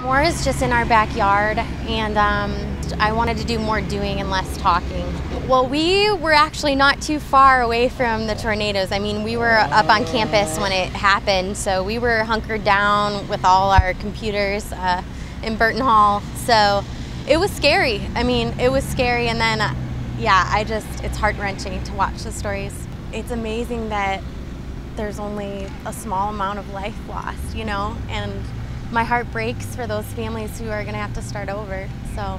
More is just in our backyard, and I wanted to do more doing and less talking. Well, we were actually not too far away from the tornadoes. I mean, we were up on campus when it happened, so we were hunkered down with all our computers in Burton Hall. So it was scary. I mean, it was scary, and then, yeah, it's heart-wrenching to watch the stories. It's amazing that there's only a small amount of life lost, you know, and my heart breaks for those families who are going to have to start over. So,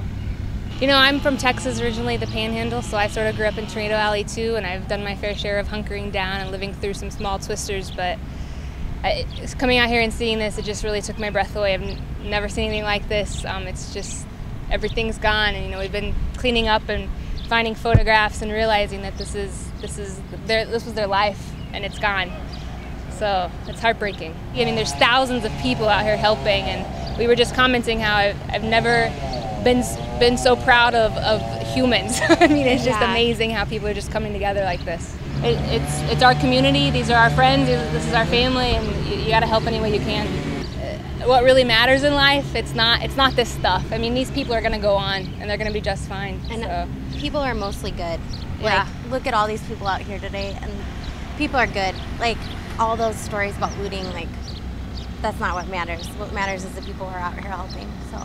you know, I'm from Texas originally, the Panhandle, so I sort of grew up in Tornado Alley too, and I've done my fair share of hunkering down and living through some small twisters, but coming out here and seeing this, it just really took my breath away. I've never seen anything like this. It's just, everything's gone, and you know, we've been cleaning up and finding photographs and realizing that this was their life, and it's gone. So it's heartbreaking. I mean, there's thousands of people out here helping, and we were just commenting how I've never been so proud of humans. I mean, it's just amazing how people are just coming together like this. It's our community. These are our friends. This is our family, and you got to help any way you can. What really matters in life, it's not this stuff. I mean, these people are going to go on, and they're going to be just fine. And so. People are mostly good. Yeah. Like, look at all these people out here today, and people are good. Like, all those stories about looting, like, that's not what matters. What matters is the people who are out here helping, so.